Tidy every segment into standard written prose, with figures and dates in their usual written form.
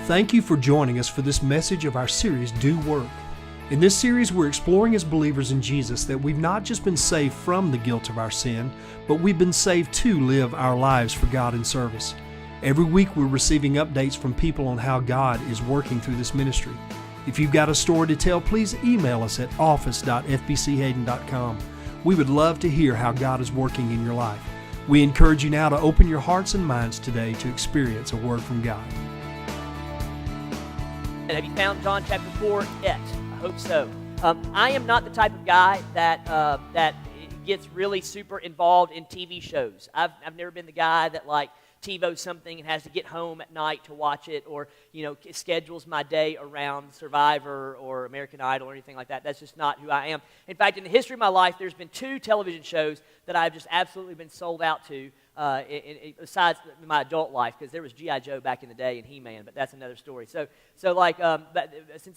Thank you for joining us for this message of our series, Do Work. In this series, we're exploring as believers in Jesus that we've not just been saved from the guilt of our sin, but we've been saved to live our lives for God in service. Every week, we're receiving updates from people on how God is working through this ministry. If you've got a story to tell, please email us at office.fbchayden.com. We would love to hear how God is working in your life. We encourage you now to open your hearts and minds today to experience a word from God. And have you found John chapter 4 yet? I hope so. I am not the type of guy that gets really super involved in TV shows. I've never been the guy that TiVos something and has to get home at night to watch it, or schedules my day around Survivor or American Idol or anything like that. That's just not who I am. In fact, in the history of my life, there's been 2 television shows that I've just absolutely been sold out to, besides my adult life, because there was G.I. Joe back in the day and He-Man, but that's another story. So since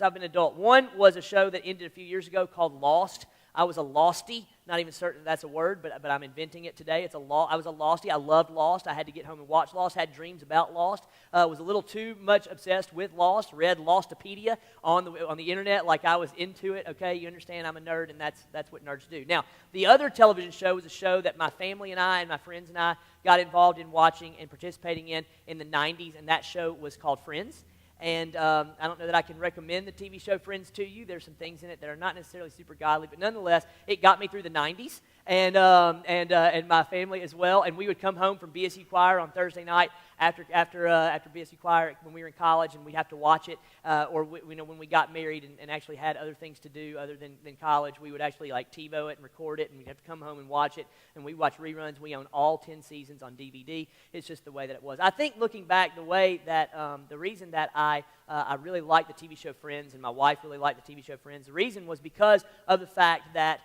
I've been an adult, one was a show that ended a few years ago called Lost. I was a lostie. Not even certain that's a word, but I'm inventing it today. I was a lostie. I loved Lost. I had to get home and watch Lost. Had dreams about Lost. Was a little too much obsessed with Lost. Read Lostopedia on the internet like I was into it. Okay, you understand? I'm a nerd, and that's what nerds do. Now, the other television show was a show that my family and I and my friends and I got involved in watching and participating in the 90s, and that show was called Friends. And I don't know that I can recommend the TV show Friends to you. There's some things in it that are not necessarily super godly, but nonetheless, it got me through the 90s and my family as well. And we would come home from BSU choir on Thursday night after BSU choir when we were in college, and we'd have to watch it. When we got married and actually had other things to do other than college, we would actually TiVo it and record it, and we'd have to come home and watch it. And we watch reruns. We own all 10 seasons on DVD. It's just the way that it was. I think looking back, the way that the reason that I really liked the TV show Friends, and my wife really liked the TV show Friends, the reason was because of the fact that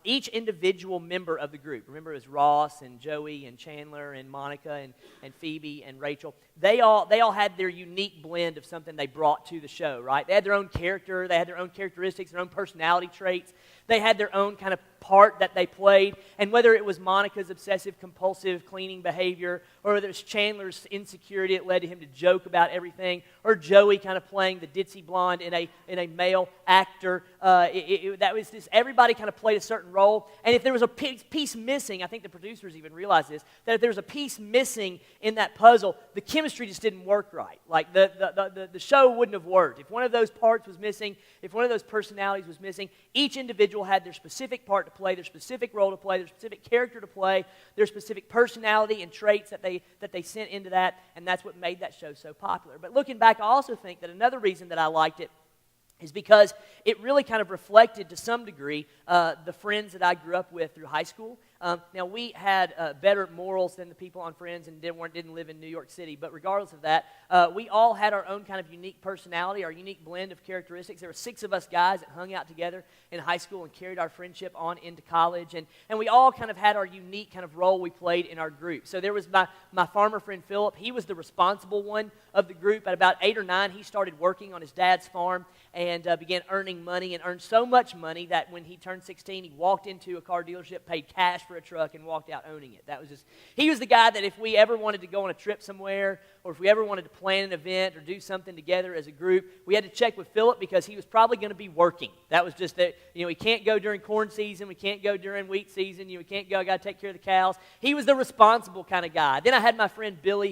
each individual member of the group, remember it was Ross and Joey and Chandler and Monica and Phoebe and Rachel, they all had their unique blend of something they brought to the show, right? They had their own character, they had their own characteristics, their own personality traits. They had their own kind of part that they played, and whether it was Monica's obsessive-compulsive cleaning behavior, or whether it was Chandler's insecurity that led to him to joke about everything, or Joey kind of playing the ditzy blonde in a male actor, that was this. Everybody kind of played a certain role, and if there was a piece missing, I think the producers even realized this, that if there was a piece missing in that puzzle, the chemistry just didn't work right. Like the show wouldn't have worked. If one of those parts was missing, if one of those personalities was missing, each individual had their specific part to play, their specific role to play, their specific character to play, their specific personality and traits that they sent into that, and that's what made that show so popular. But looking back, I also think that another reason that I liked it is because it really kind of reflected to some degree the friends that I grew up with through high school. Now, we had better morals than the people on Friends and didn't live in New York City, but regardless of that, we all had our own kind of unique personality, our unique blend of characteristics. There were 6 of us guys that hung out together in high school and carried our friendship on into college, and we all kind of had our unique kind of role we played in our group. So there was my farmer friend Philip. He was the responsible one of the group. At about 8 or 9, he started working on his dad's farm and began earning money, and earned so much money that when he turned 16, he walked into a car dealership, paid cash for a truck, and walked out owning it. He was the guy that if we ever wanted to go on a trip somewhere, or if we ever wanted to plan an event or do something together as a group, we had to check with Philip because he was probably going to be working. That was just that, we can't go during corn season, we can't go during wheat season, we can't go, I got to take care of the cows. He was the responsible kind of guy. Then I had my friend Billy,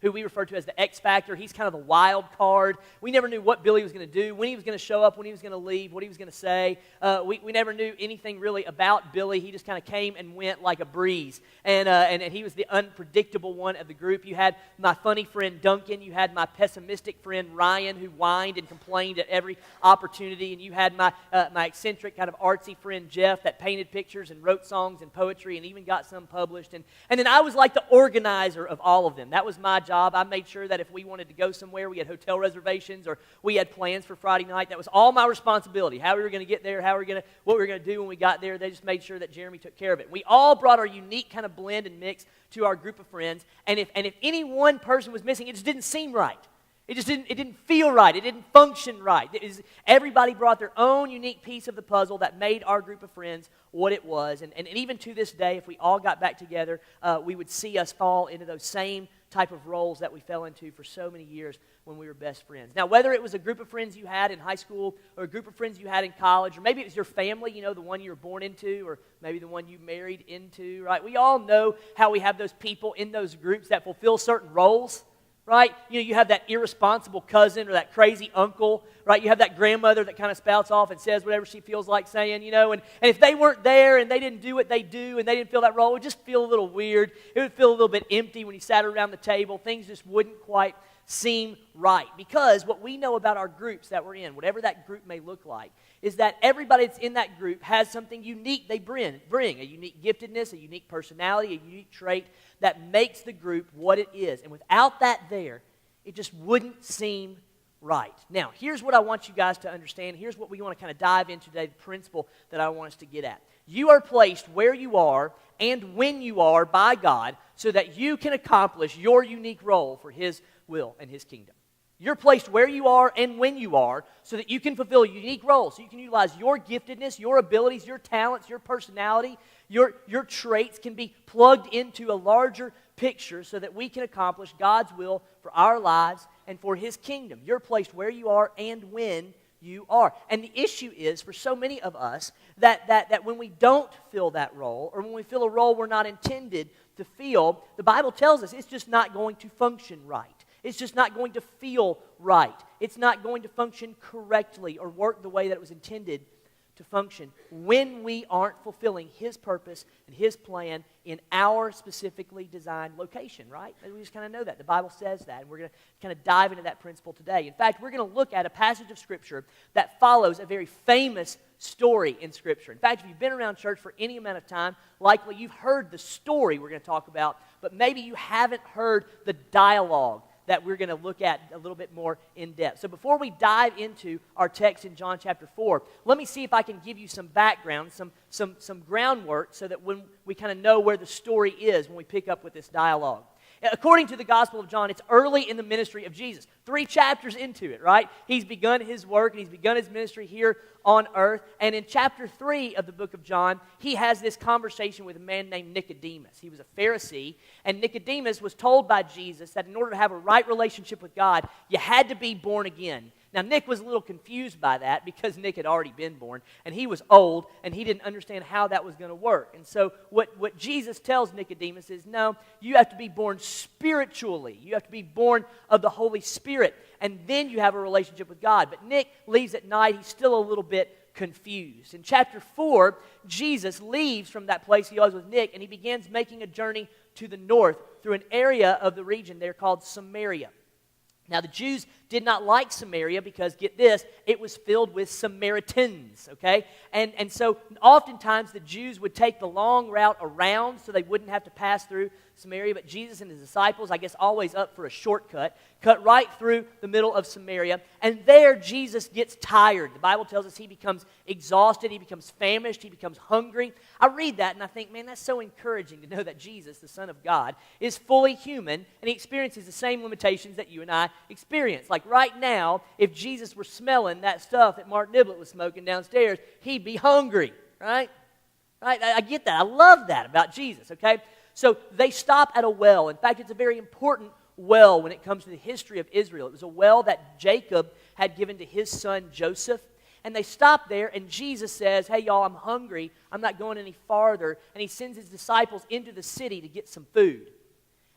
who we refer to as the X Factor. He's kind of the wild card. We never knew what Billy was going to do, when he was going to show up, when he was going to leave, what he was going to say. We never knew anything really about Billy. He just kind of came and went like a breeze. And he was the unpredictable one of the group. You had my funny friend Duncan. You had my pessimistic friend Ryan, who whined and complained at every opportunity. And you had my eccentric kind of artsy friend Jeff that painted pictures and wrote songs and poetry and even got some published. And then I was like the organizer of all of them. That was my job. I made sure that if we wanted to go somewhere, we had hotel reservations or we had plans for Friday night. That was all my responsibility. How we were going to get there, what we were going to do when we got there. They just made sure that Jeremy took care of it. We all brought our unique kind of blend and mix to our group of friends. And if any one person was missing, it just didn't seem right. It didn't feel right. It didn't function right. Everybody brought their own unique piece of the puzzle that made our group of friends what it was. And even to this day, if we all got back together, we would see us fall into those same type of roles that we fell into for so many years when we were best friends. Now, whether it was a group of friends you had in high school or a group of friends you had in college, or maybe it was your family, you know, the one you were born into, or maybe the one you married into, right? We all know how we have those people in those groups that fulfill certain roles, right? You know, you have that irresponsible cousin or that crazy uncle, right? You have that grandmother that kind of spouts off and says whatever she feels like saying, you know, and if they weren't there and they didn't do what they do and they didn't fill that role, it would just feel a little weird. It would feel a little bit empty when you sat around the table. Things just wouldn't quite seem right, because what we know about our groups that we're in, whatever that group may look like, is that everybody that's in that group has something unique they bring a unique giftedness, a unique personality, a unique trait that makes the group what it is. And without that there, it just wouldn't seem right. Now, here's what I want you guys to understand. Here's what we want to kind of dive into today, the principle that I want us to get at. You are placed where you are and when you are by God so that you can accomplish your unique role for His will and His kingdom. You're placed where you are and when you are so that you can fulfill unique roles, so you can utilize your giftedness, your abilities, your talents, your personality, your traits can be plugged into a larger picture so that we can accomplish God's will for our lives and for His kingdom. You're placed where you are and when you are. And the issue is, for so many of us, that when we don't fill that role, or when we fill a role we're not intended to fill, the Bible tells us it's just not going to function right. It's just not going to feel right. It's not going to function correctly or work the way that it was intended to function when we aren't fulfilling His purpose and His plan in our specifically designed location, right? And we just kind of know that. The Bible says that, and we're going to kind of dive into that principle today. In fact, we're going to look at a passage of Scripture that follows a very famous story in Scripture. In fact, if you've been around church for any amount of time, likely you've heard the story we're going to talk about, but maybe you haven't heard the dialogue that we're going to look at a little bit more in depth. So before we dive into our text in John chapter 4, let me see if I can give you some background, some groundwork, so that when we kind of know where the story is when we pick up with this dialogue. According to the Gospel of John, it's early in the ministry of Jesus. 3 chapters into it, right? He's begun His work, and He's begun His ministry here on earth. And in chapter 3 of the book of John, He has this conversation with a man named Nicodemus. He was a Pharisee, and Nicodemus was told by Jesus that in order to have a right relationship with God, you had to be born again. Now, Nick was a little confused by that because Nick had already been born, and he was old, and he didn't understand how that was going to work. And so what Jesus tells Nicodemus is, no, you have to be born spiritually. You have to be born of the Holy Spirit, and then you have a relationship with God. But Nick leaves at night. He's still a little bit confused. In chapter 4, Jesus leaves from that place he was with Nick, and he begins making a journey to the north through an area of the region there called Samaria. Now, the Jews did not like Samaria because, get this, it was filled with Samaritans, okay? And so oftentimes the Jews would take the long route around so they wouldn't have to pass through Samaria, but Jesus and His disciples, I guess always up for a shortcut, cut right through the middle of Samaria, and there Jesus gets tired. The Bible tells us He becomes exhausted, He becomes famished, He becomes hungry. I read that and I think, man, that's so encouraging to know that Jesus, the Son of God, is fully human, and He experiences the same limitations that you and I experience. Like right now, if Jesus were smelling that stuff that Mark Niblett was smoking downstairs, He'd be hungry, right? Right? I get that. I love that about Jesus, okay? So they stop at a well. In fact, it's a very important well when it comes to the history of Israel. It was a well that Jacob had given to his son Joseph. And they stop there, and Jesus says, hey, y'all, I'm hungry. I'm not going any farther. And He sends His disciples into the city to get some food.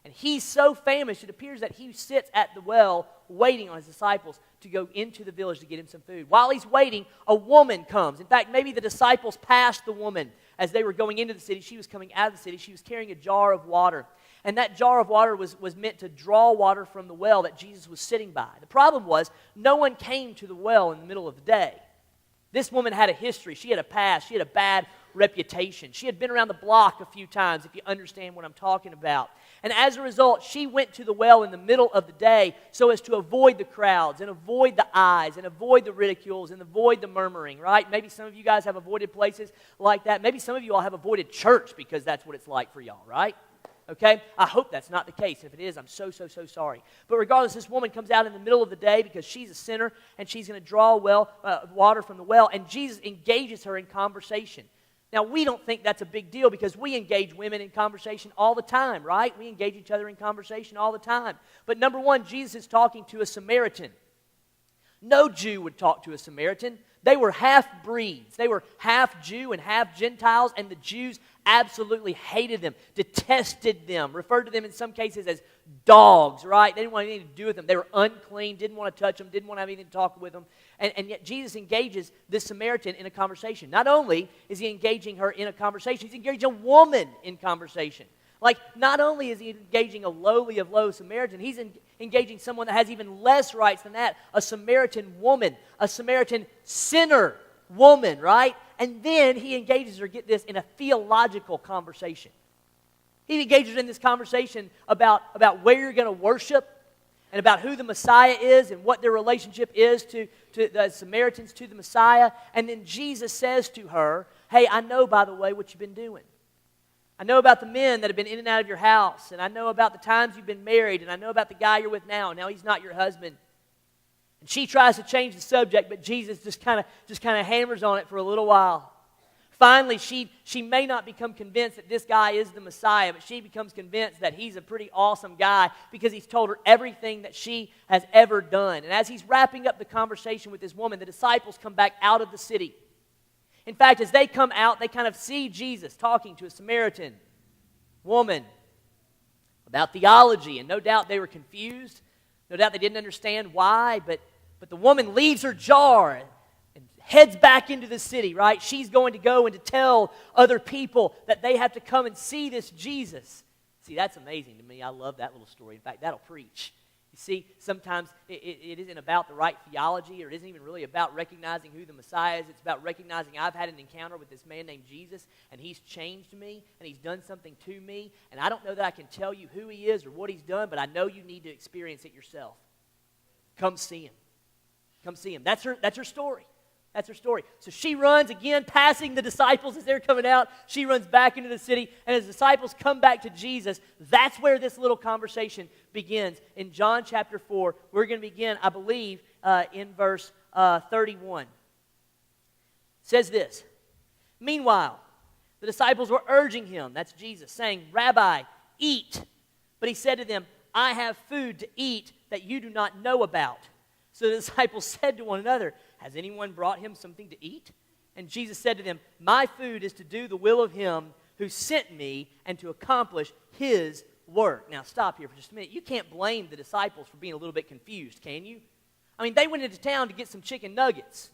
And he's so famished, it appears that he sits at the well waiting on His disciples to go into the village to get him some food. While he's waiting, a woman comes. In fact, maybe the disciples passed the woman as they were going into the city. She was coming out of the city. She was carrying a jar of water. And that jar of water was meant to draw water from the well that Jesus was sitting by. The problem was, no one came to the well in the middle of the day. This woman had a history. She had a past. She had a bad reputation. She had been around the block a few times, if you understand what I'm talking about. And as a result, she went to the well in the middle of the day so as to avoid the crowds and avoid the eyes and avoid the ridicules and avoid the murmuring, right? Maybe some of you guys have avoided places like that. Maybe some of you all have avoided church because that's what it's like for y'all, right? Okay? I hope that's not the case. If it is, I'm so sorry. But regardless, this woman comes out in the middle of the day because she's a sinner and she's going to draw water from the well, and Jesus engages her in conversation. Now, we don't think that's a big deal because we engage women in conversation all the time, right? We engage each other in conversation all the time. But number one, Jesus is talking to a Samaritan. No Jew would talk to a Samaritan. They were half-breeds. They were half Jew and half Gentiles, and the Jews absolutely hated them, detested them, referred to them in some cases as dogs, right? They didn't want anything to do with them. They were unclean, didn't want to touch them, didn't want to have anything to talk with them. And yet Jesus engages this Samaritan in a conversation. Not only is he engaging her in a conversation, he's engaging a woman in conversation. Like, not only is he engaging a lowly of low Samaritan, he's engaging someone that has even less rights than that, a Samaritan woman, a Samaritan sinner woman, right? And then he engages her, get this, in a theological conversation. He engages in this conversation about where you're going to worship and about who the Messiah is and what their relationship is to the Samaritans to the Messiah. And then Jesus says to her, hey, I know, by the way, what you've been doing. I know about the men that have been in and out of your house, and I know about the times you've been married, and I know about the guy you're with now, and now he's not your husband. And she tries to change the subject, but Jesus just kind of hammers on it for a little while. Finally, she may not become convinced that this guy is the Messiah, but she becomes convinced that he's a pretty awesome guy because he's told her everything that she has ever done. And as he's wrapping up the conversation with this woman, the disciples come back out of the city. In fact, as they come out, they kind of see Jesus talking to a Samaritan woman about theology, and no doubt they were confused. No doubt they didn't understand why, but the woman leaves her jar and heads back into the city, right? She's going to go and to tell other people that they have to come and see this Jesus. See, that's amazing to me. I love that little story. In fact, that'll preach. You see, sometimes it isn't about the right theology, or it isn't even really about recognizing who the Messiah is. It's about recognizing I've had an encounter with this man named Jesus, and he's changed me, and he's done something to me, and I don't know that I can tell you who he is or what he's done, but I know you need to experience it yourself. Come see him. Come see him. That's her story. That's her story. So she runs again, passing the disciples as they're coming out. She runs back into the city, and as the disciples come back to Jesus, that's where this little conversation begins. In John chapter 4, we're going to begin, I believe, in verse 31. It says this, meanwhile, the disciples were urging him, that's Jesus, saying, Rabbi, eat. But he said to them, I have food to eat that you do not know about. So the disciples said to one another, has anyone brought him something to eat? And Jesus said to them, my food is to do the will of him who sent me and to accomplish his work. Now stop here for just a minute. You can't blame the disciples for being a little bit confused, can you? I mean, they went into town to get some chicken nuggets.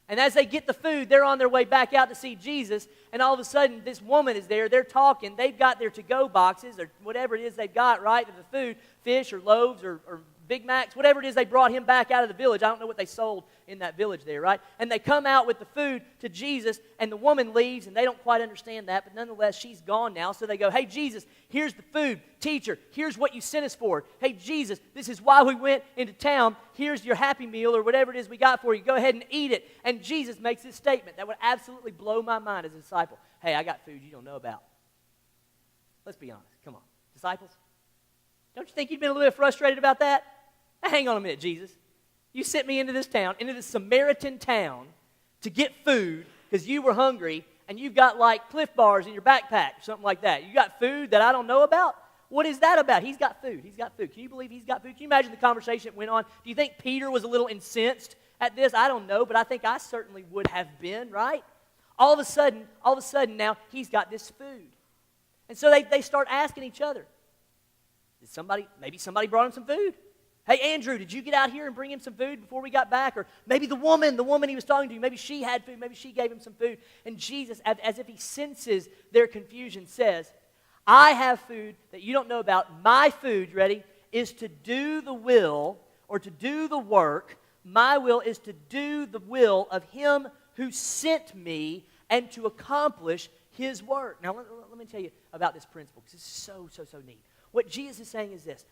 And as they get the food, they're on their way back out to see Jesus, and all of a sudden, this woman is there, they're talking, they've got their to-go boxes, or whatever it is they've got, right, of the food, fish or loaves or Big Macs, whatever it is, they brought him back out of the village. I don't know what they sold in that village there, right? And they come out with the food to Jesus, and the woman leaves, and they don't quite understand that, but nonetheless, she's gone now. So they go, hey, Jesus, here's the food. Teacher, here's what you sent us for. Hey, Jesus, this is why we went into town. Here's your Happy Meal or whatever it is we got for you. Go ahead and eat it. And Jesus makes this statement that would absolutely blow my mind as a disciple. Hey, I got food you don't know about. Let's be honest. Come on. Disciples, don't you think you'd been a little bit frustrated about that? Hang on a minute, Jesus. You sent me into this town, into this Samaritan town, to get food because you were hungry, and you've got like Cliff Bars in your backpack or something like that. You got food that I don't know about? What is that about? He's got food. He's got food. Can you believe he's got food? Can you imagine the conversation that went on? Do you think Peter was a little incensed at this? I don't know, but I think I certainly would have been, right? All of a sudden now, he's got this food. And so they start asking each other, maybe somebody brought him some food. Hey, Andrew, did you get out here and bring him some food before we got back? Or maybe the woman he was talking to, maybe she had food, maybe she gave him some food. And Jesus, as if he senses their confusion, says, I have food that you don't know about. My food, you ready, is to do the will or to do the work. My will is to do the will of him who sent me and to accomplish his work. Now, let me tell you about this principle because it's so neat. What Jesus is saying is this.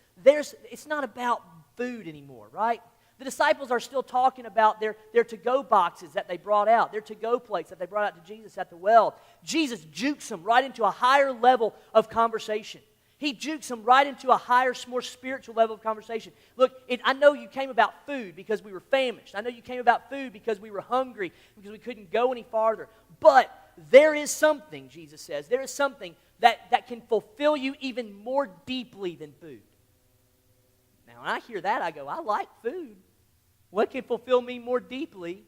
It's not about food anymore, right? The disciples are still talking about their to-go boxes that they brought out, their to-go plates that they brought out to Jesus at the well. Jesus jukes them right into a higher level of conversation. He jukes them right into a higher, more spiritual level of conversation. Look, I know you came about food because we were famished. I know you came about food because we were hungry, because we couldn't go any farther. But there is something, Jesus says, there is something that can fulfill you even more deeply than food. Now, when I hear that, I go, I like food. What can fulfill me more deeply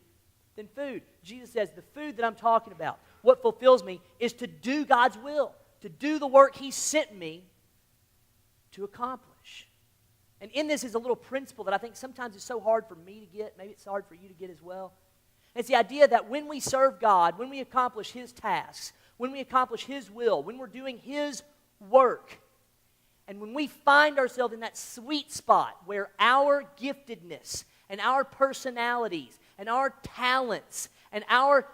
than food? Jesus says, the food that I'm talking about, what fulfills me is to do God's will, to do the work He sent me to accomplish. And in this is a little principle that I think sometimes is so hard for me to get. Maybe it's hard for you to get as well. And it's the idea that when we serve God, when we accomplish His tasks, when we accomplish His will, when we're doing His work, and when we find ourselves in that sweet spot where our giftedness and our personalities and our talents and our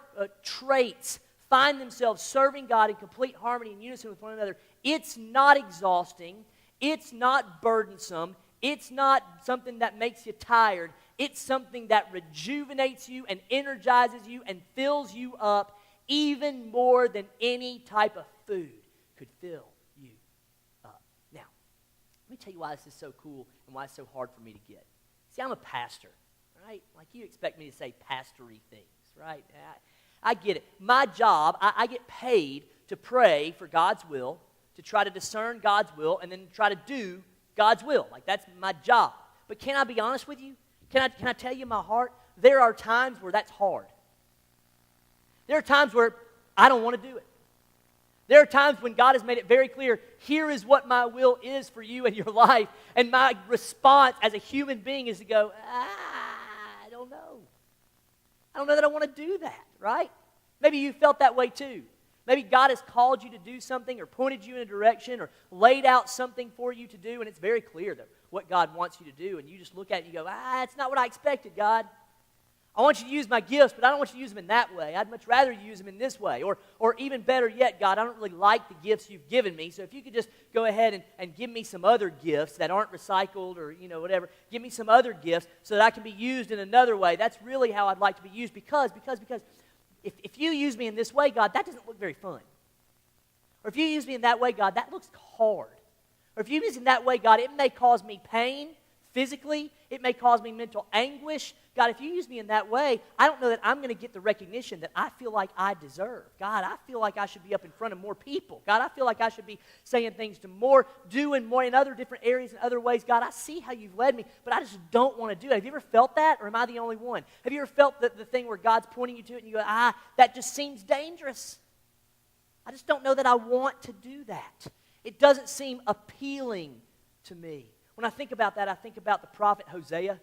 traits find themselves serving God in complete harmony and unison with one another, it's not exhausting, it's not burdensome, it's not something that makes you tired. It's something that rejuvenates you and energizes you and fills you up even more than any type of food could fill you up. Now, let me tell you why this is so cool and why it's so hard for me to get. See, I'm a pastor, right? Like you expect me to say pastory things, right? I get it. My job, I get paid to pray for God's will, to try to discern God's will, and then try to do God's will. Like that's my job. But can I be honest with you? Can I tell you my heart? There are times where that's hard. There are times where I don't want to do it. There are times when God has made it very clear, here is what my will is for you and your life. And my response as a human being is to go, I don't know. I don't know that I want to do that, right? Maybe you felt that way too. Maybe God has called you to do something or pointed you in a direction or laid out something for you to do, and it's very clear that what God wants you to do, and you just look at it and you go, it's not what I expected, God. I want you to use my gifts, but I don't want you to use them in that way. I'd much rather you use them in this way. Or even better yet, God, I don't really like the gifts you've given me, so if you could just go ahead and give me some other gifts that aren't recycled or, whatever. Give me some other gifts so that I can be used in another way. That's really how I'd like to be used because if you use me in this way, God, that doesn't look very fun. Or if you use me in that way, God, that looks hard. Or if you use me in that way, God, it may cause me pain physically. It may cause me mental anguish. God, if you use me in that way, I don't know that I'm going to get the recognition that I feel like I deserve. God, I feel like I should be up in front of more people. God, I feel like I should be saying things to more, doing more in other different areas and other ways. God, I see how you've led me, but I just don't want to do it. Have you ever felt that, or am I the only one? Have you ever felt the thing where God's pointing you to it and you go, that just seems dangerous. I just don't know that I want to do that. It doesn't seem appealing to me. When I think about that, I think about the prophet Hosea.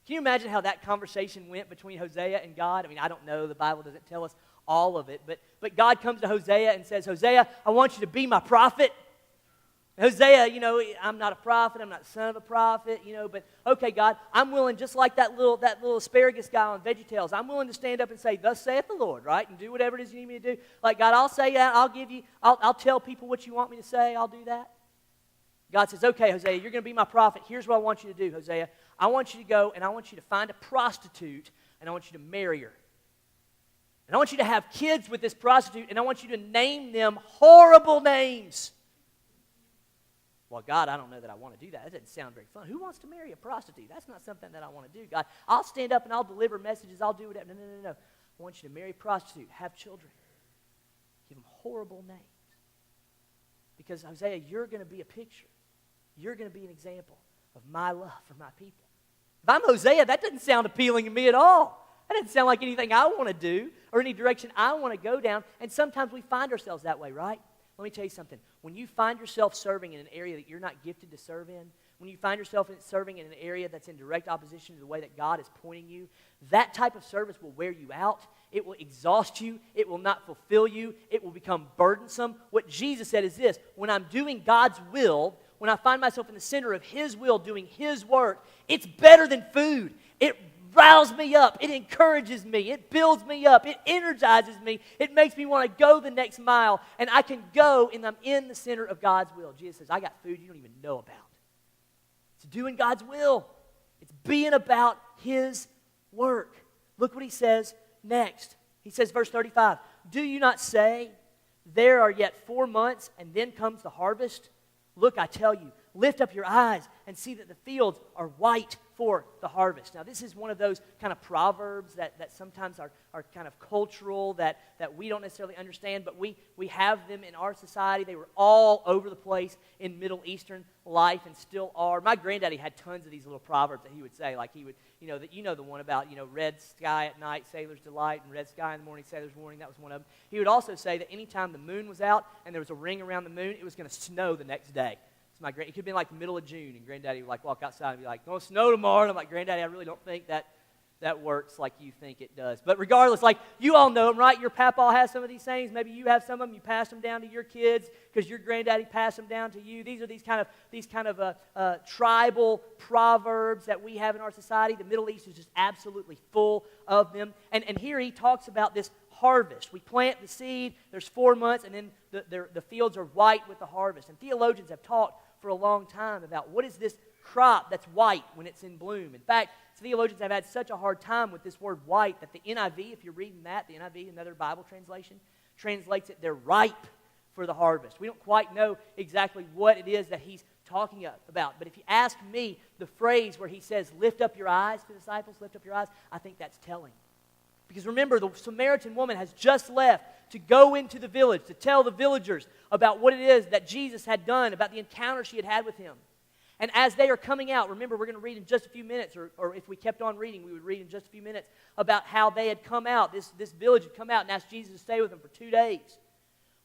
Can you imagine how that conversation went between Hosea and God? I mean, I don't know. The Bible doesn't tell us all of it. But God comes to Hosea and says, Hosea, I want you to be my prophet. Hosea, I'm not a prophet. I'm not the son of a prophet, but okay, God, I'm willing, just like that little asparagus guy on VeggieTales, I'm willing to stand up and say, thus saith the Lord, right? And do whatever it is you need me to do. Like, God, I'll say that. I'll tell people what you want me to say. I'll do that. God says, okay, Hosea, you're going to be my prophet. Here's what I want you to do, Hosea. I want you to go and I want you to find a prostitute and I want you to marry her. And I want you to have kids with this prostitute and I want you to name them horrible names. Well, God, I don't know that I want to do that. That doesn't sound very fun. Who wants to marry a prostitute? That's not something that I want to do, God. I'll stand up and I'll deliver messages. I'll do whatever. No. I want you to marry a prostitute, have children. Give them horrible names. Because, Hosea, you're going to be a picture. You're going to be an example of my love for my people. If I'm Hosea, that doesn't sound appealing to me at all. That doesn't sound like anything I want to do or any direction I want to go down. And sometimes we find ourselves that way, right? Let me tell you something. When you find yourself serving in an area that you're not gifted to serve in, when you find yourself serving in an area that's in direct opposition to the way that God is pointing you, that type of service will wear you out. It will exhaust you. It will not fulfill you. It will become burdensome. What Jesus said is this: when I'm doing God's will, when I find myself in the center of His will, doing His work, it's better than food. It riles me up. It encourages me. It builds me up. It energizes me. It makes me want to go the next mile. And I can go and I'm in the center of God's will. Jesus says, I got food you don't even know about. It's doing God's will. It's being about His work. Look what He says next. He says, verse 35, do you not say, there are yet 4 months and then comes the harvest? Look, I tell you, lift up your eyes and see that the fields are white for the harvest. Now, this is one of those kind of proverbs that sometimes are kind of cultural, that we don't necessarily understand, but we have them in our society. They were all over the place in Middle Eastern life and still are. My granddaddy had tons of these little proverbs that he would say, like he would, the one about, red sky at night, sailor's delight, and red sky in the morning, sailor's warning. That was one of them. He would also say that anytime the moon was out and there was a ring around the moon, it was going to snow the next day. It could have been like the middle of June, and Granddaddy would walk outside and be like, "Gonna snow tomorrow." And I'm like, "Granddaddy, I really don't think that works like you think it does." But regardless, you all know them, right? Your papa has some of these sayings. Maybe you have some of them. You pass them down to your kids because your granddaddy passed them down to you. These are these kind of tribal proverbs that we have in our society. The Middle East is just absolutely full of them. And here he talks about this harvest. We plant the seed. There's 4 months, and then the fields are white with the harvest. And theologians have talked for a long time about what is this crop that's white when it's in bloom. In fact, theologians have had such a hard time with this word white that the NIV, if you're reading that, the NIV, another Bible translation, translates it, they're ripe for the harvest. We don't quite know exactly what it is that he's talking about. But if you ask me, the phrase where he says, "Lift up your eyes," to the disciples, "lift up your eyes," I think that's telling. Because remember, the Samaritan woman has just left to go into the village, to tell the villagers about what it is that Jesus had done, about the encounter she had had with him. And as they are coming out, remember, we're going to read in just a few minutes, or if we kept on reading, we would read in just a few minutes, about how they had come out, this village had come out and asked Jesus to stay with them for 2 days.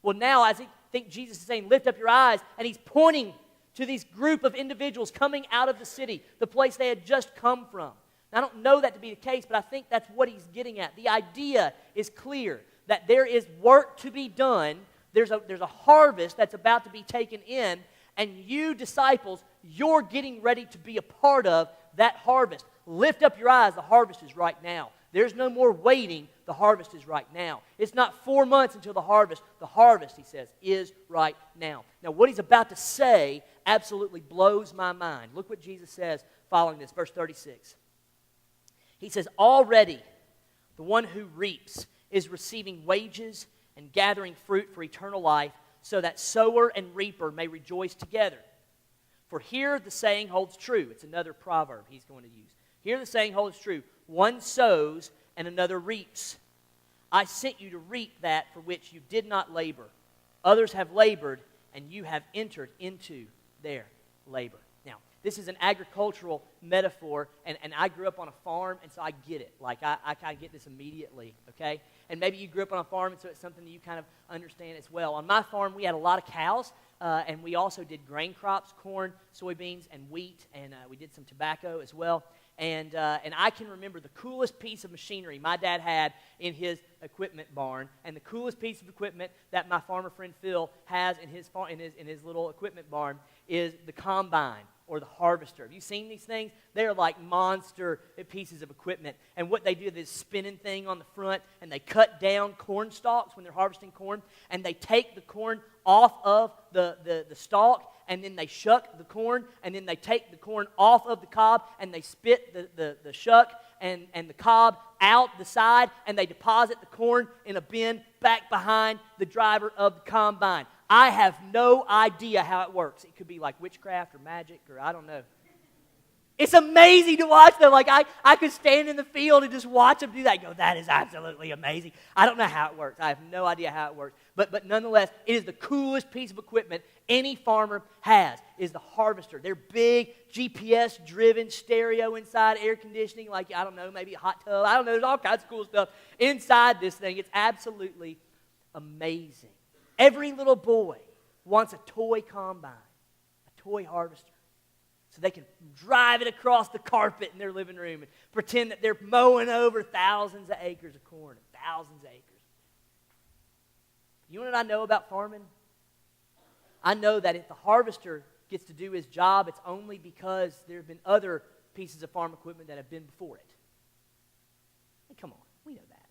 Well, now, as I think Jesus is saying, "Lift up your eyes," and he's pointing to this group of individuals coming out of the city, the place they had just come from. Now, I don't know that to be the case, but I think that's what he's getting at. The idea is clear, that there is work to be done. There's a harvest that's about to be taken in, and you disciples, you're getting ready to be a part of that harvest. Lift up your eyes. The harvest is right now. There's no more waiting. The harvest is right now. It's not 4 months until the harvest. The harvest, he says, is right now. Now, what he's about to say absolutely blows my mind. Look what Jesus says following this, verse 36. He says, "Already the one who reaps is receiving wages and gathering fruit for eternal life, so that sower and reaper may rejoice together. For here the saying holds true." It's another proverb he's going to use. "Here the saying holds true. One sows and another reaps. I sent you to reap that for which you did not labor. Others have labored, and you have entered into their labor." Now, this is an agricultural metaphor, and I grew up on a farm, and so I get it. I kind of get this immediately, okay? And maybe you grew up on a farm, and so it's something that you kind of understand as well. On my farm, we had a lot of cows, and we also did grain crops, corn, soybeans, and wheat, and we did some tobacco as well. And I can remember the coolest piece of machinery my dad had in his equipment barn, and the coolest piece of equipment that my farmer friend Phil has in his little equipment barn is the combine or the harvester. Have you seen these things? They're like monster pieces of equipment. And what they do is this spinning thing on the front, and they cut down corn stalks when they're harvesting corn, and they take the corn off of the stalk, and then they shuck the corn, and then they take the corn off of the cob, and they spit the shuck and the cob out the side, and they deposit the corn in a bin back behind the driver of the combine. I have no idea how it works. It could be like witchcraft or magic, or I don't know. It's amazing to watch them. I could stand in the field and just watch them do that and go, "That is absolutely amazing." I don't know how it works. I have no idea how it works. But nonetheless, it is the coolest piece of equipment any farmer has, is the harvester. They're big, GPS-driven, stereo inside, air conditioning, I don't know, maybe a hot tub. I don't know. There's all kinds of cool stuff inside this thing. It's absolutely amazing. Every little boy wants a toy combine, a toy harvester, so they can drive it across the carpet in their living room and pretend that they're mowing over thousands of acres of corn, thousands of acres. You know what I know about farming? I know that if the harvester gets to do his job, it's only because there have been other pieces of farm equipment that have been before it. Hey, come on, we know that.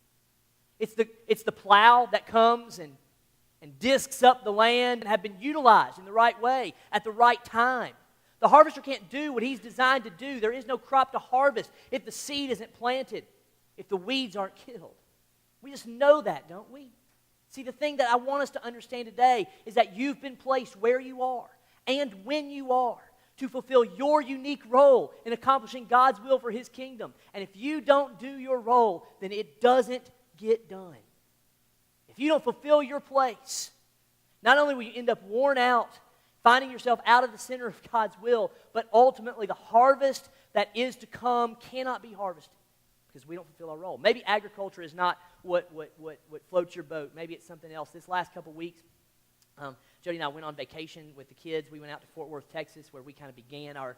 It's the plow that comes and discs up the land and have been utilized in the right way at the right time. The harvester can't do what he's designed to do. There is no crop to harvest if the seed isn't planted, if the weeds aren't killed. We just know that, don't we? See, the thing that I want us to understand today is that you've been placed where you are and when you are to fulfill your unique role in accomplishing God's will for His kingdom. And if you don't do your role, then it doesn't get done. If you don't fulfill your place, not only will you end up worn out, finding yourself out of the center of God's will, but ultimately the harvest that is to come cannot be harvested because we don't fulfill our role. Maybe agriculture is not what floats your boat. Maybe it's something else. This last couple weeks, Jody and I went on vacation with the kids. We went out to Fort Worth, Texas, where we kind of began our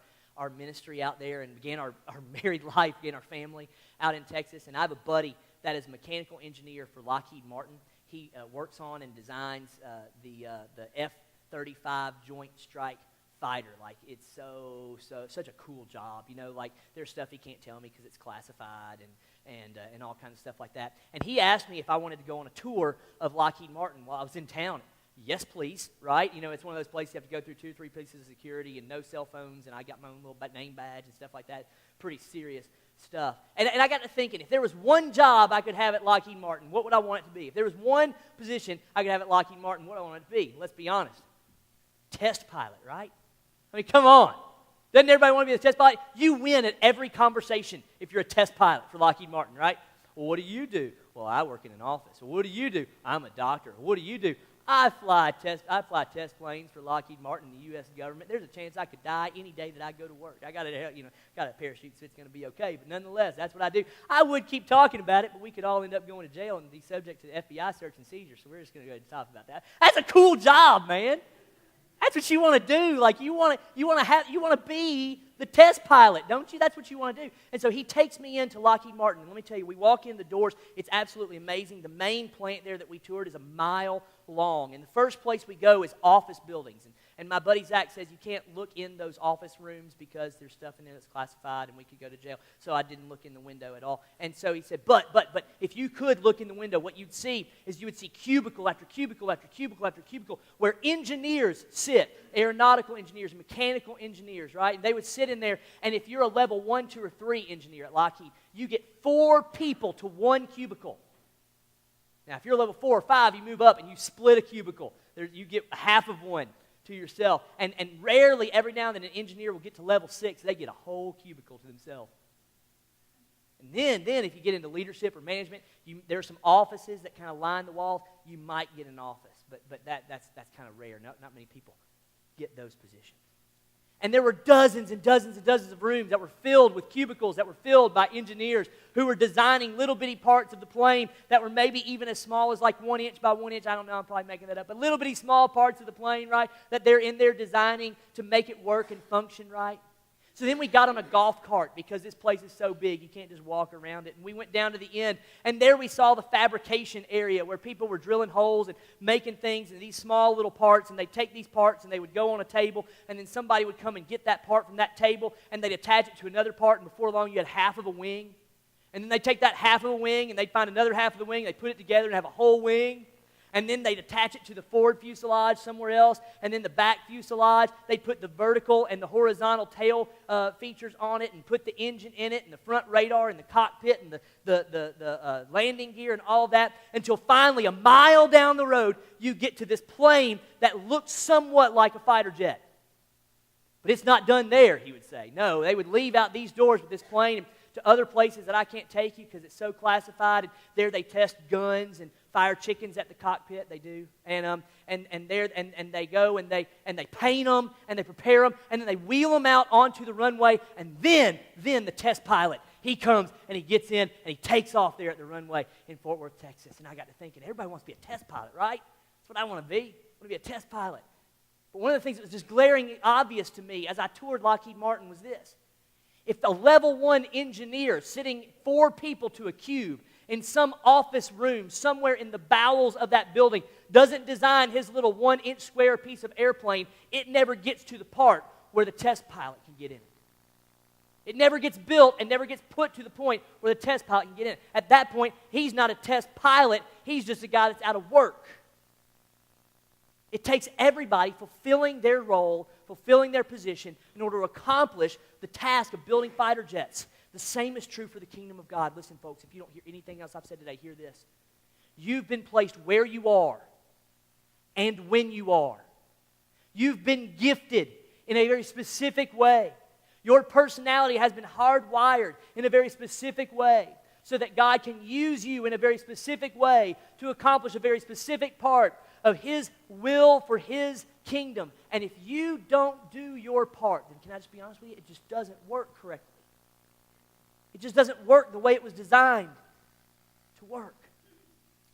ministry out there and began our married life, began our family out in Texas. And I have a buddy that is a mechanical engineer for Lockheed Martin. He works on and designs the F-35 Joint Strike Fighter. Like, it's such a cool job. You know, like, there's stuff he can't tell me because it's classified and all kinds of stuff like that. And he asked me if I wanted to go on a tour of Lockheed Martin while I was in town. Yes, please, right? You know, it's one of those places you have to go through 2 or 3 pieces of security and no cell phones, and I got my own little name badge and stuff like that. Pretty serious stuff. And I got to thinking, if there was one job I could have at Lockheed Martin, what would I want it to be? If there was one position I could have at Lockheed Martin, what would I want it to be? Let's be honest. Test pilot, right? I mean, come on. Doesn't everybody want to be a test pilot? You win at every conversation if you're a test pilot for Lockheed Martin, right? Well, what do you do? Well, I work in an office. Well, what do you do? I'm a doctor. What do you do? I fly test planes for Lockheed Martin and the U.S. government. There's a chance I could die any day that I go to work. I got a parachute, so it's going to be okay. But nonetheless, that's what I do. I would keep talking about it, but we could all end up going to jail and be subject to the FBI search and seizure. So we're just going to go ahead and talk about that. That's a cool job, man. That's what you want to do. Like, you want to be the test pilot, don't you? That's what you want to do. And so he takes me into Lockheed Martin. And let me tell you, we walk in the doors. It's absolutely amazing. The main plant there that we toured is a mile long. And the first place we go is office buildings. And my buddy Zach says you can't look in those office rooms because there's stuff in there that's classified and we could go to jail. So I didn't look in the window at all. And so he said, but if you could look in the window, what you'd see is you would see cubicle after cubicle after cubicle after cubicle where engineers sit, aeronautical engineers, mechanical engineers, right? And they would sit in there, and if you're a level 1, 2, or 3 engineer at Lockheed, you get 4 people to 1 cubicle. Now, if you're level 4 or 5, you move up and you split a cubicle. You get half of one to yourself. And rarely, every now and then, an engineer will get to level 6. They get a whole cubicle to themselves. And then if you get into leadership or management, there are some offices that kind of line the walls. You might get an office, but that's kind of rare. Not many people get those positions. And there were dozens and dozens and dozens of rooms that were filled with cubicles that were filled by engineers who were designing little bitty parts of the plane that were maybe even as small as like 1 inch by 1 inch. I don't know, I'm probably making that up. But little bitty small parts of the plane, right, that they're in there designing to make it work and function right. So then we got on a golf cart because this place is so big you can't just walk around it. And we went down to the end, and there we saw the fabrication area where people were drilling holes and making things in these small little parts, and they'd take these parts and they would go on a table, and then somebody would come and get that part from that table, and they'd attach it to another part, and before long you had half of a wing. And then they'd take that half of a wing, and they'd find another half of the wing, they'd put it together and have a whole wing. And then they'd attach it to the forward fuselage somewhere else, and then the back fuselage, they'd put the vertical and the horizontal tail features on it and put the engine in it and the front radar and the cockpit and the landing gear and all that, until finally, a mile down the road, you get to this plane that looks somewhat like a fighter jet. But it's not done there, he would say. No, they would leave out these doors with this plane to other places that I can't take you because it's so classified, and there they test guns and fire chickens at the cockpit. They do, and they go and they paint them and they prepare them, and then they wheel them out onto the runway, and then the test pilot, he comes and he gets in and he takes off there at the runway in Fort Worth, Texas. And I got to thinking, everybody wants to be a test pilot, right? That's what I want to be. I want to be a test pilot. But one of the things that was just glaringly obvious to me as I toured Lockheed Martin was this: if the level 1 engineer sitting 4 people to a cube in some office room somewhere in the bowels of that building doesn't design his little 1 inch square piece of airplane, it never gets to the part where the test pilot can get in it. It never gets built and never gets put to the point where the test pilot can get in. At that point, he's not a test pilot, he's just a guy that's out of work. It takes everybody fulfilling their role, fulfilling their position in order to accomplish the task of building fighter jets. The same is true for the kingdom of God. Listen, folks, if you don't hear anything else I've said today, hear this. You've been placed where you are and when you are. You've been gifted in a very specific way. Your personality has been hardwired in a very specific way so that God can use you in a very specific way to accomplish a very specific part of His will for His kingdom. And if you don't do your part, then can I just be honest with you? It just doesn't work correctly. It just doesn't work the way it was designed to work.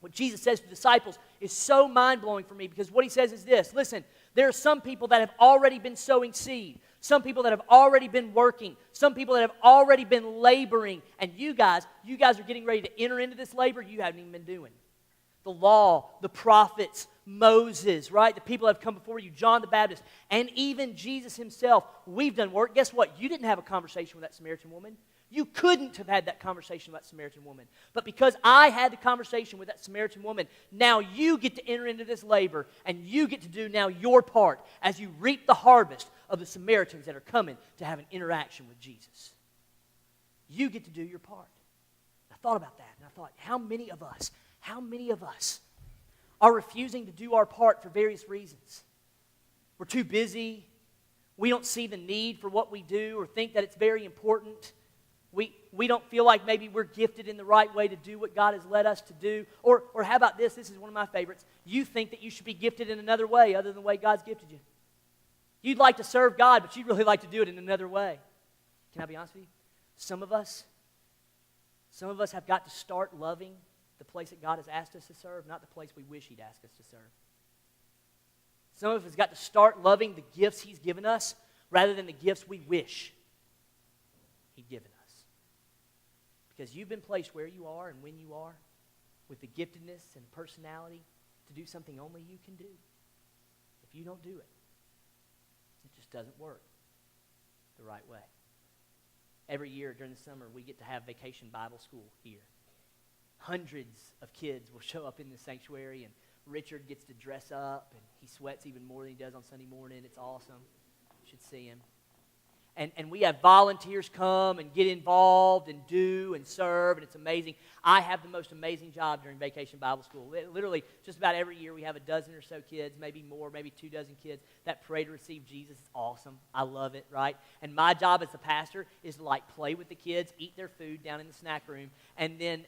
What Jesus says to the disciples is so mind-blowing for me because what He says is this. Listen, there are some people that have already been sowing seed. Some people that have already been working. Some people that have already been laboring. And you guys are getting ready to enter into this labor you haven't even been doing. The law, the prophets, Moses, right? The people that have come before you, John the Baptist, and even Jesus Himself. We've done work. Guess what? You didn't have a conversation with that Samaritan woman. You couldn't have had that conversation with that Samaritan woman. But because I had the conversation with that Samaritan woman, now you get to enter into this labor, and you get to do now your part as you reap the harvest of the Samaritans that are coming to have an interaction with Jesus. You get to do your part. I thought about that, and I thought, how many of us are refusing to do our part for various reasons? We're too busy. We don't see the need for what we do or think that it's very important. We don't feel like maybe we're gifted in the right way to do what God has led us to do. Or how about this? This is one of my favorites. You think that you should be gifted in another way other than the way God's gifted you. You'd like to serve God, but you'd really like to do it in another way. Can I be honest with you? Some of us have got to start loving the place that God has asked us to serve, not the place we wish He'd ask us to serve. Some of us have got to start loving the gifts He's given us rather than the gifts we wish He'd given us. Because you've been placed where you are and when you are with the giftedness and personality to do something only you can do. If you don't do it, it just doesn't work the right way. Every year during the summer, we get to have Vacation Bible School here. Hundreds of kids will show up in the sanctuary, and Richard gets to dress up, and he sweats even more than he does on Sunday morning. It's awesome. You should see him. And we have volunteers come and get involved and do and serve, and it's amazing. I have the most amazing job during Vacation Bible School. Literally, just about every year we have a dozen or so kids, maybe more, maybe 24 kids that pray to receive Jesus. It's awesome. I love it, right? And my job as the pastor is to play with the kids, eat their food down in the snack room, and then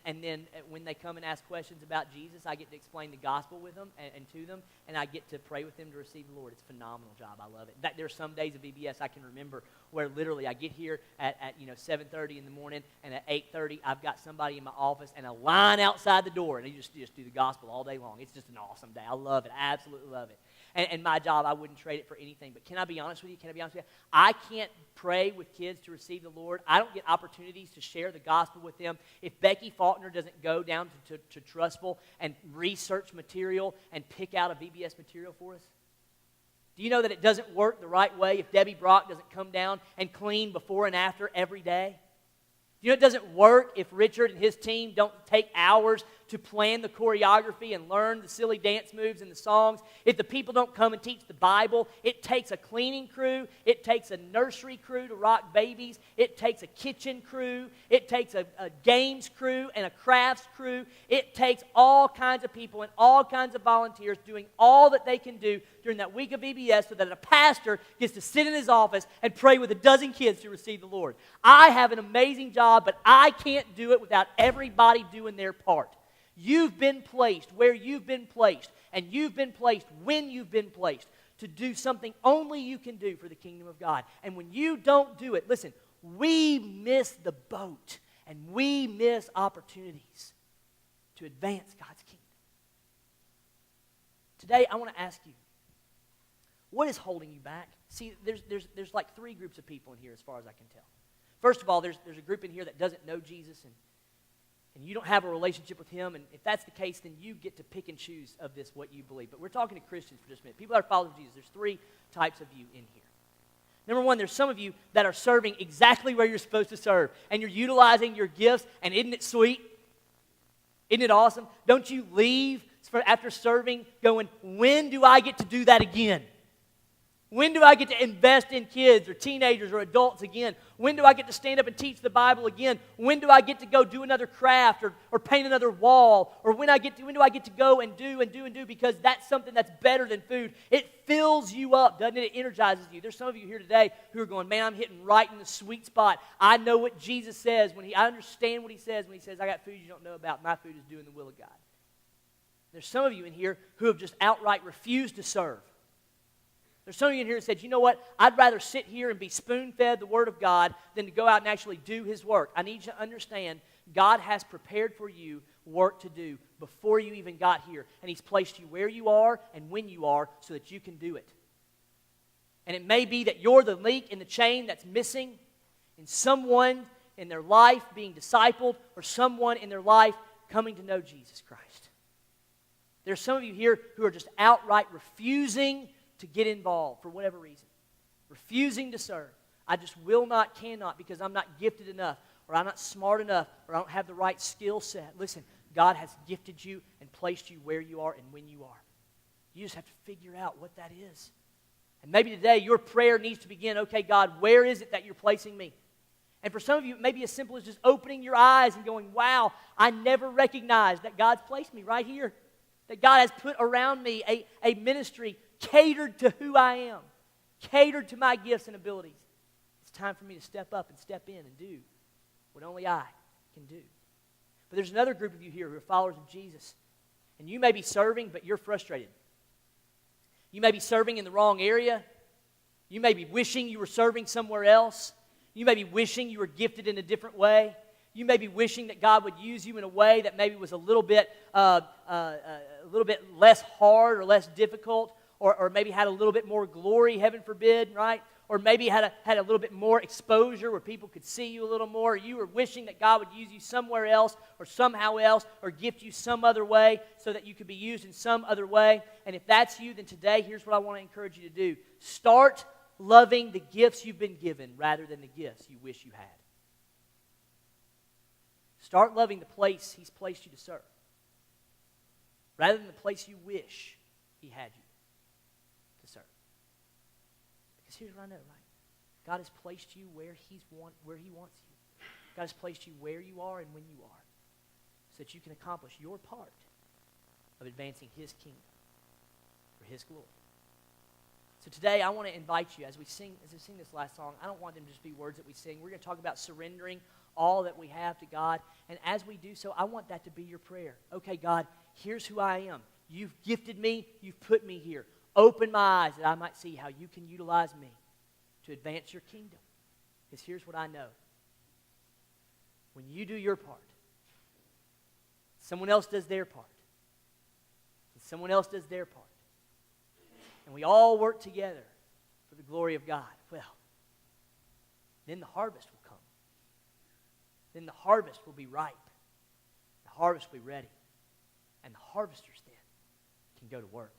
when they come and ask questions about Jesus, I get to explain the gospel with them and to them, and I get to pray with them to receive the Lord. It's a phenomenal job. I love it. In fact, there are some days of VBS I can remember where literally I get here at 7:30 in the morning, and at 8:30 I've got somebody in my office and a line outside the door, and you just do the gospel all day long. It's just an awesome day. I love it. I absolutely love it. And my job, I wouldn't trade it for anything. But can I be honest with you? I can't pray with kids to receive the Lord. I don't get opportunities to share the gospel with them if Becky Faulkner doesn't go down to Trustful and research material and pick out a VBS material for us. Do you know that it doesn't work the right way if Debbie Brock doesn't come down and clean before and after every day? You know it doesn't work if Richard and his team don't take hours to plan the choreography and learn the silly dance moves and the songs. If the people don't come and teach the Bible, it takes a cleaning crew, it takes a nursery crew to rock babies, it takes a kitchen crew, it takes a games crew and a crafts crew. It takes all kinds of people and all kinds of volunteers doing all that they can do during that week of VBS so that a pastor gets to sit in his office and pray with a dozen kids to receive the Lord. I have an amazing job, but I can't do it without everybody doing their part. You've been placed where you've been placed, and you've been placed when you've been placed to do something only you can do for the kingdom of God. And when you don't do it, listen, we miss the boat, and we miss opportunities to advance God's kingdom. Today, I want to ask you, what is holding you back? See, there's like three groups of people in here as far as I can tell. First of all, there's a group in here that doesn't know Jesus, and you don't have a relationship with Him, and if that's the case, then you get to pick and choose of this, what you believe. But we're talking to Christians for just a minute. People that are followers of Jesus. There's three types of you in here. Number one, there's some of you that are serving exactly where you're supposed to serve, and you're utilizing your gifts, and isn't it sweet? Isn't it awesome? Don't you leave after serving going, when do I get to do that again? When do I get to invest in kids or teenagers or adults again? When do I get to stand up and teach the Bible again? When do I get to go do another craft or paint another wall? Or when do I get to go and do? Because that's something that's better than food. It fills you up, doesn't it? It energizes you. There's some of you here today who are going, man, I'm hitting right in the sweet spot. I know what Jesus says I understand what He says when He says, I got food you don't know about. My food is doing the will of God. There's some of you in here who have just outright refused to serve. There's some of you in here that said, you know what, I'd rather sit here and be spoon-fed the Word of God than to go out and actually do His work. I need you to understand, God has prepared for you work to do before you even got here. And He's placed you where you are and when you are so that you can do it. And it may be that you're the link in the chain that's missing in someone in their life being discipled or someone in their life coming to know Jesus Christ. There's some of you here who are just outright refusing to get involved for whatever reason. Refusing to serve. I just will not, cannot, because I'm not gifted enough, or I'm not smart enough, or I don't have the right skill set. Listen, God has gifted you and placed you where you are and when you are. You just have to figure out what that is. And maybe today your prayer needs to begin, okay, God, where is it that you're placing me? And for some of you, it may be as simple as just opening your eyes and going, wow, I never recognized that God's placed me right here. That God has put around me a ministry catered to who I am, catered to my gifts and abilities. It's time for me to step up and step in and do what only I can do. But there's another group of you here who are followers of Jesus, and you may be serving, but you're frustrated. You may be serving in the wrong area. You may be wishing you were serving somewhere else. You may be wishing you were gifted in a different way. You may be wishing that God would use you in a way that maybe was a little bit less hard or less difficult, or maybe had a little bit more glory, heaven forbid, right? Or maybe had a little bit more exposure where people could see you a little more. Or you were wishing that God would use you somewhere else or somehow else or gift you some other way so that you could be used in some other way. And if that's you, then today, here's what I want to encourage you to do. Start loving the gifts you've been given rather than the gifts you wish you had. Start loving the place He's placed you to serve rather than the place you wish He had you to serve. Because here's what I know, right? God has placed you where He wants you. God has placed you where you are and when you are so that you can accomplish your part of advancing His kingdom for His glory. So today I want to invite you as we sing this last song. I don't want them to just be words that we sing. We're going to talk about surrendering all that we have to God. And as we do so, I want that to be your prayer. Okay, God, here's who I am. You've gifted me. You've put me here. Open my eyes that I might see how you can utilize me to advance your kingdom. Because here's what I know. When you do your part, someone else does their part. And someone else does their part. And we all work together for the glory of God. Well, then the harvest will come. Then the harvest will be ripe. The harvest will be ready. And the harvesters then can go to work.